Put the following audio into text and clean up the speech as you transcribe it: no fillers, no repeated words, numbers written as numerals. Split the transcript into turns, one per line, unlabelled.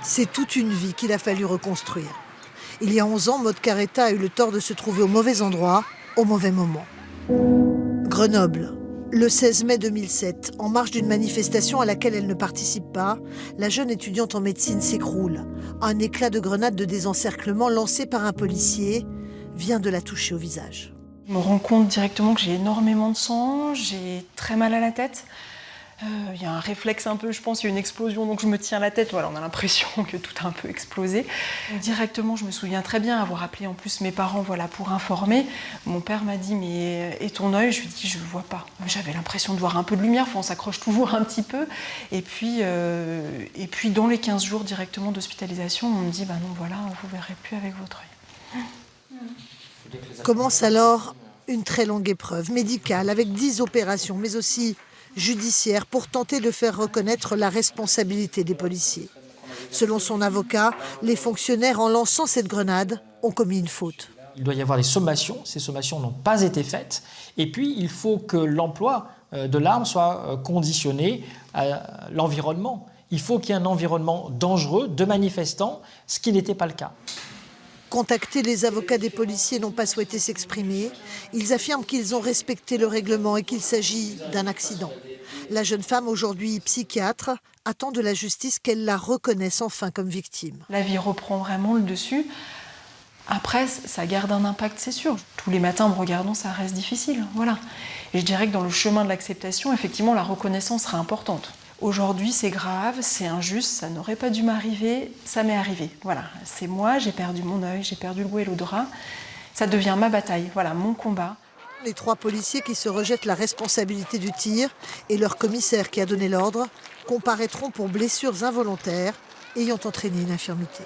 C'est toute une vie qu'il a fallu reconstruire. Il y a 11 ans, Maud Carretta a eu le tort de se trouver au mauvais endroit, au mauvais moment. Grenoble, le 16 mai 2007, en marge d'une manifestation à laquelle elle ne participe pas, la jeune étudiante en médecine s'écroule. Un éclat de grenade de désencerclement lancé par un policier vient de la toucher au visage.
Je me rends compte directement que j'ai énormément de sang, j'ai très mal à la tête. Il y a un réflexe un peu, je pense, il y a une explosion, donc je me tiens la tête. Voilà, on a l'impression que tout a un peu explosé. Directement, je me souviens très bien avoir appelé en plus mes parents pour informer. Mon père m'a dit « mais et ton œil ?» Je lui ai dit « je ne le vois pas ». J'avais l'impression de voir un peu de lumière, on s'accroche toujours un petit peu. Et puis dans les 15 jours directement d'hospitalisation, on me dit « bah non, voilà, vous ne verrez plus avec votre œil ».
Commence alors une très longue épreuve médicale avec 10 opérations, mais aussi judiciaire pour tenter de faire reconnaître la responsabilité des policiers. Selon son avocat, les fonctionnaires, en lançant cette grenade, ont commis une faute.
Il doit y avoir des sommations, ces sommations n'ont pas été faites, et puis il faut que l'emploi de l'arme soit conditionné à l'environnement. Il faut qu'il y ait un environnement dangereux de manifestants, ce qui n'était pas le cas.
Contactés, les avocats des policiers n'ont pas souhaité s'exprimer. Ils affirment qu'ils ont respecté le règlement et qu'il s'agit d'un accident. La jeune femme, aujourd'hui psychiatre, attend de la justice qu'elle la reconnaisse enfin comme victime.
La vie reprend vraiment le dessus. Après, ça garde un impact, c'est sûr. Tous les matins, en me regardant, ça reste difficile. Voilà. Et je dirais que dans le chemin de l'acceptation, effectivement, la reconnaissance sera importante. Aujourd'hui, c'est grave, c'est injuste, ça n'aurait pas dû m'arriver, ça m'est arrivé. Voilà, c'est moi, j'ai perdu mon œil, j'ai perdu le goût et l'odorat. Ça devient ma bataille, voilà, mon combat.
Les 3 policiers qui se rejettent la responsabilité du tir et leur commissaire qui a donné l'ordre comparaîtront pour blessures involontaires ayant entraîné une infirmité.